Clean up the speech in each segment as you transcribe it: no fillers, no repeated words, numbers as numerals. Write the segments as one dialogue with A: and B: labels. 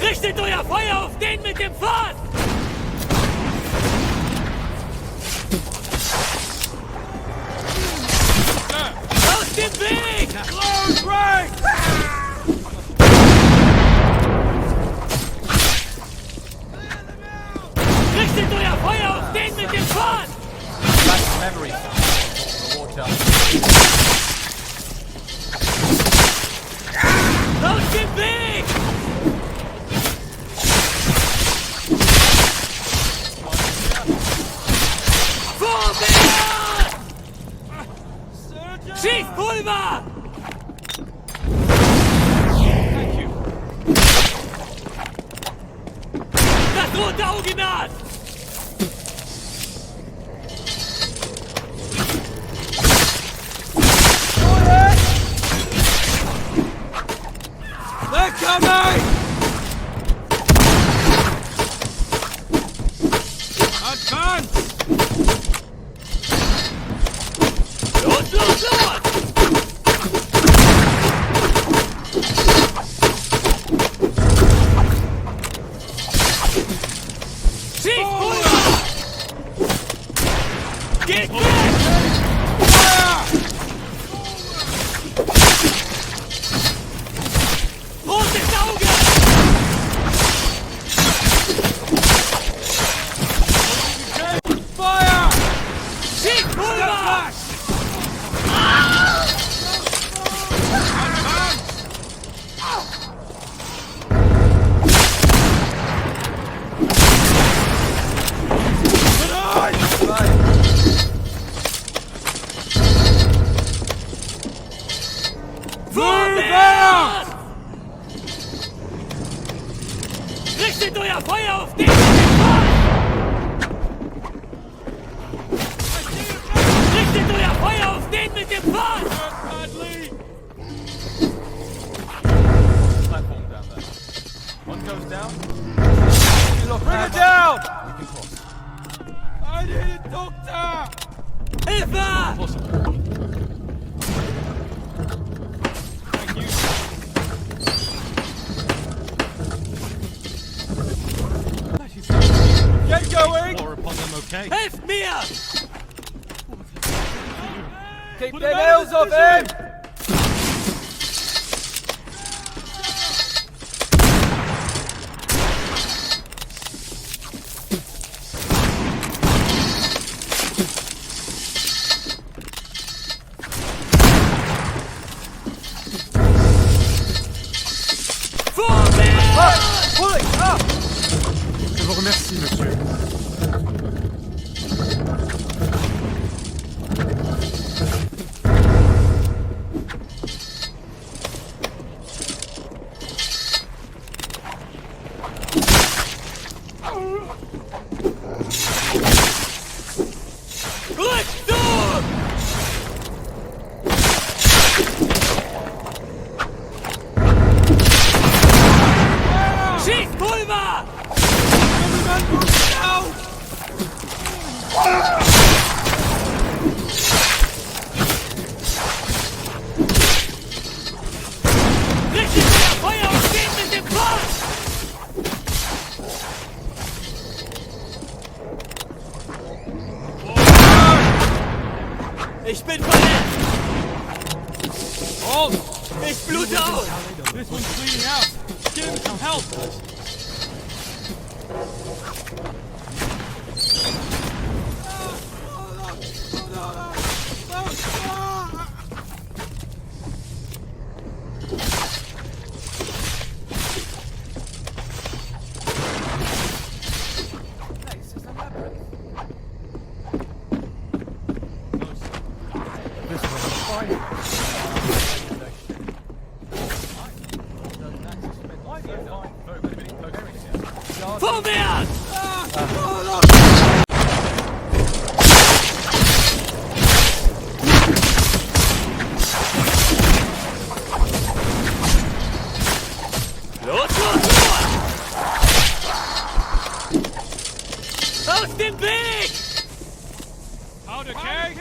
A: Richtet euer Feuer auf den mit dem Fass! Aus dem Weg! Roadblock! Richtet euer Feuer auf den mit dem Fass!
B: Memory.
A: Aus dem Weg! Vorwärts! Schießt Pulver! Das rote Auge naht!
C: They're coming! Advance!
A: Los, los, los! Schießt Pulver! Geht weg! Rotes Auge!
C: Fire!
A: Schießt Pulver! Vorwärts! Richtet euer Feuer auf den mit dem Fass! Richtet euer Feuer auf den mit dem Fass!
B: Platform down there. One goes down.
C: Bring it down! I need a doctor!
A: Hilfe!
C: Thank you. Get going!
B: Or upon them, okay?
A: Helft mir!
C: Keep their nails off him!
A: Vorwärts!
C: Pull it up!
D: Je vous remercie, monsieur.
A: Rückt durch! Schießt Pulver!
C: Everyone move now!
A: Richtet euer Feuer auf den mit dem Fass! Ich bin verletzt!
C: Hold!
A: Ich blute aus!
C: This one's bleeding out! Give him some help!
A: Vorwärts! Los, los, los! Aus dem Weg!
C: Powder keg!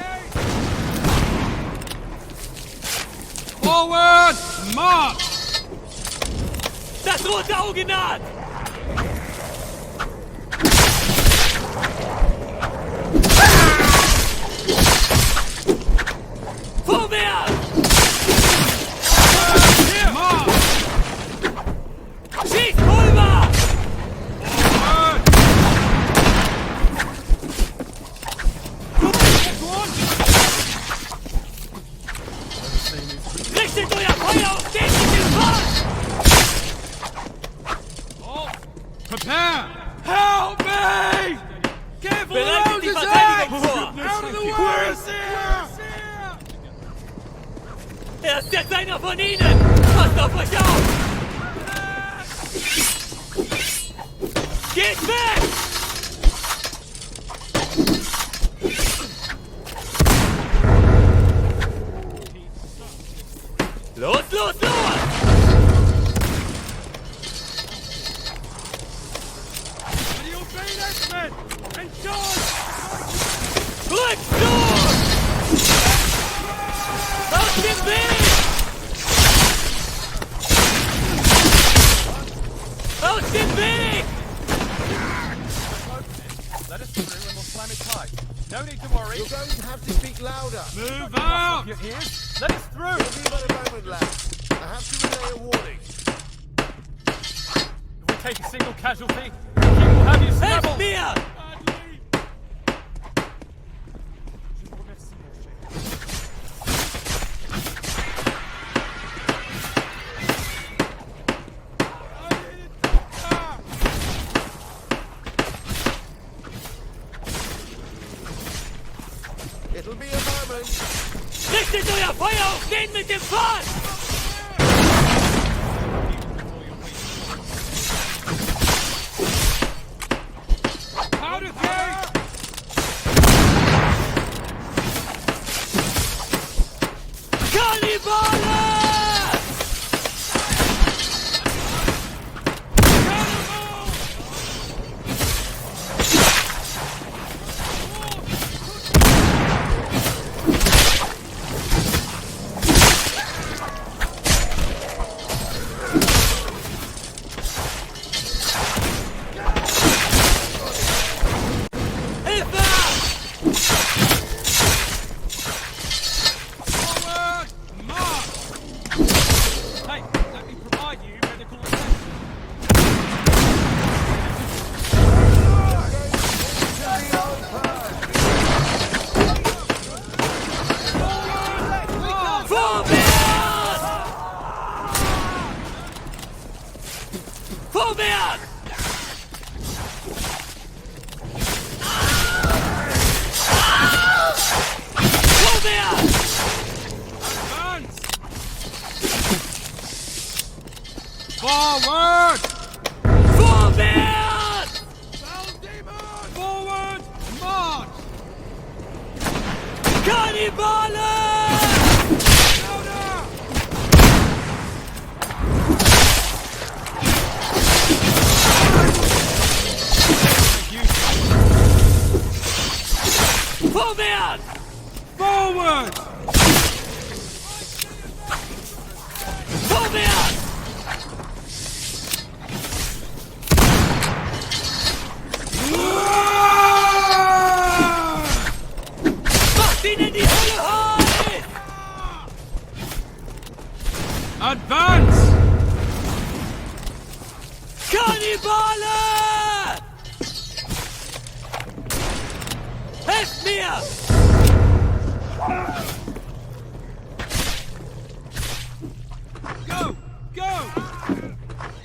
C: Forward! March!
A: Das rote Auge naht! Vorwärts! Schieß Pulver! Richtet euer Feuer auf den mit dem Pfad!
C: Prepare! Help me! Careful,
A: Bereitet die Verteidigung vor!
C: Out of the way!
A: Er ist jetzt einer von ihnen! Passt auf euch auf! Geht weg! Los, los, los! Rückzug! Aus dem Weg! Aus dem Weg!
B: Let us through and we'll slam it tight. No need to worry.
E: You're going to have to speak louder.
C: Move out!
B: Your ears? Let us through.
E: Give me but a moment, lad. I have to relay a warning.
B: If we take a single casualty, the king will have you
A: Helft
B: smabbled.
A: mir!
E: It'll be a moment.
A: Richtet euer Feuer auf den mit dem Pfad!
C: Powder keg!
A: Kannibale! Hilfe!
C: Forward! March! Hey, let me provide you medical attention.
A: Vorwärts! Vorwärts! Vorwärts!
C: Advance! Forward!
A: Vorwärts!
C: Forward! March!
A: Kannibale!
C: Louder!
A: Vorwärts!
C: Forward!
A: Vorwärts! Macht ihn in die Hölle heiß!
C: Advance!
A: Kannibale! Helft mir!
C: Go! Go!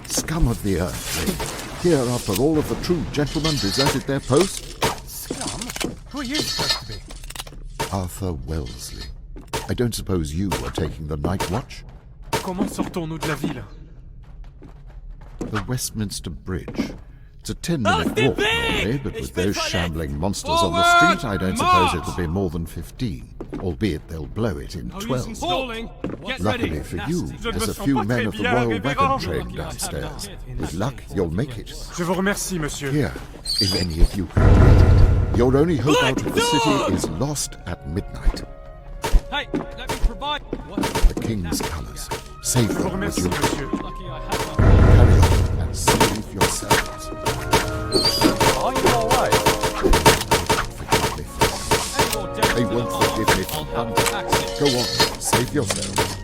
F: Scum of the earth, here after all of the true gentlemen deserted their post?
B: Scum? Who are you supposed to be?
F: Arthur Wellesley. I don't suppose you were taking the night watch?
D: Comment sortons-nous de la ville?
F: The Westminster Bridge. It's a
A: Aus
F: 10-minute
A: dem
F: walk,
A: Weg!
F: probably, but
A: Ich
F: with
A: bin
F: those
A: verletzt!
F: shambling monsters on the
C: Forward!
F: street, I don't suppose
C: March!
F: it'll be more than 15, albeit they'll blow it in
C: I'll use
F: 12.
C: installing. Get
F: Luckily
C: ready.
F: for you,
D: Je ne
F: there's
D: me
F: a
D: sens
F: few
D: pas
F: men
D: très
F: of the
D: bien,
F: Royal
D: révérend.
F: Wagon train downstairs. With luck, you'll make it.
D: Je vous remercie, monsieur.
F: Here, if any of you can read it. Your only hope out of the city is lost at midnight.
C: Hey, let me provide. What?
F: The king's colours. Save
D: Je vous
F: them with
D: remercie,
F: your
D: monsieur.
C: Lucky I had one.
F: carry on and save yourselves.
B: Are you alright?
F: Forgive me for
C: Any more devils
F: They
C: in the
F: won't
C: lot?
F: forgive me for
C: I'll have
F: that.
C: to axe it.
F: Go on, save yourselves.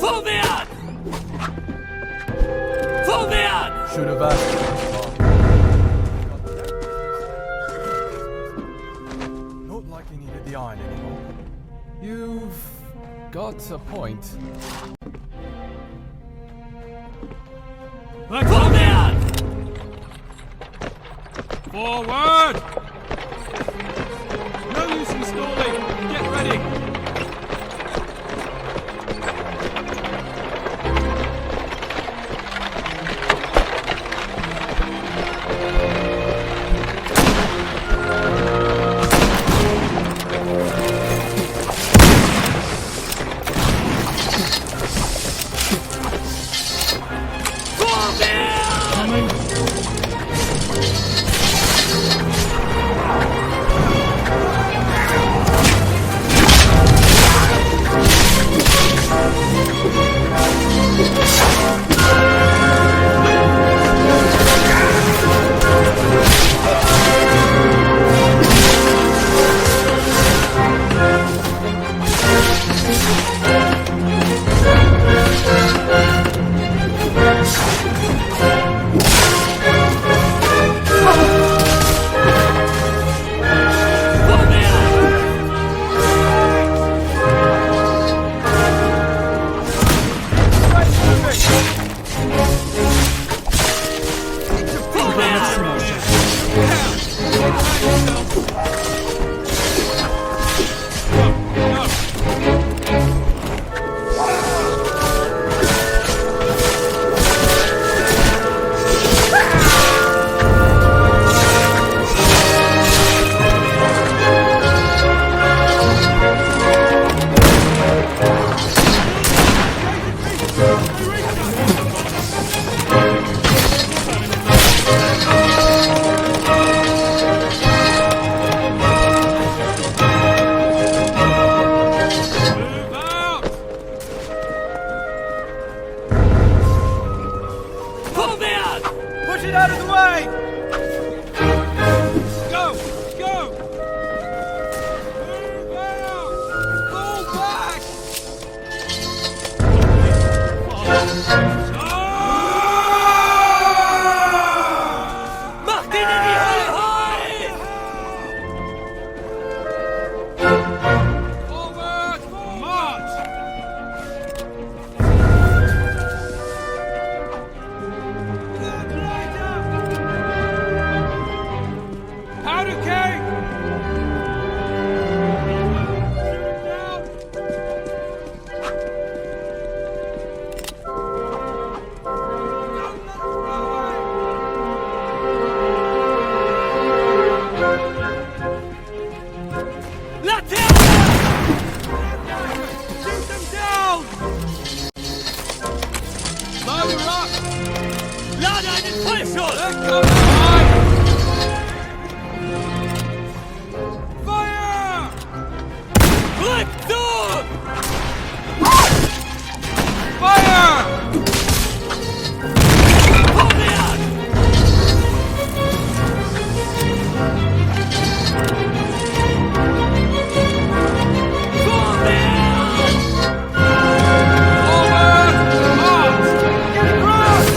A: Vorwärts! Vorwärts!
B: Should have asked. Not like you needed the iron anymore. You've got a point.
A: Vorwärts!
C: Forward! No use in stalling. Get ready.
B: Push it out of the way!
C: Go! Go! Move out! Fall back!
A: Macht ihn in die Hölle heiß!
C: Forward! March! Powder keg! Down! Don't let us run away!
A: Laterne!
C: Shoot them down! Load her up!
A: Lade einen Vollschuss!
C: Let go behind! Fire!
A: Rückzug!
C: Fire!
A: Vorwärts! Vorwärts!
C: Forward! March! Get across!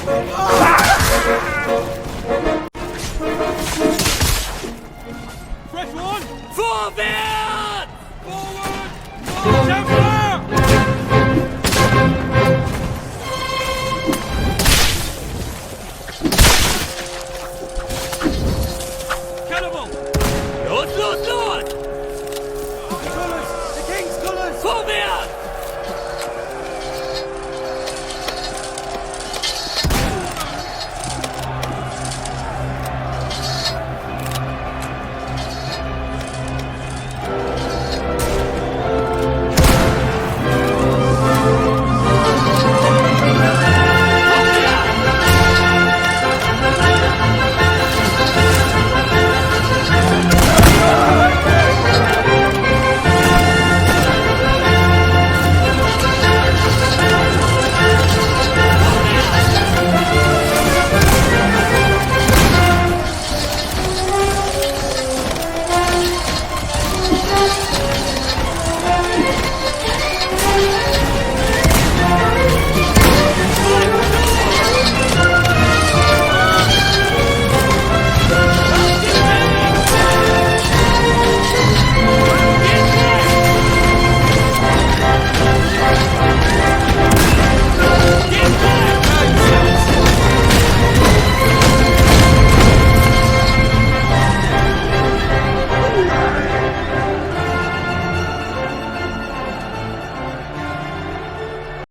C: Ah!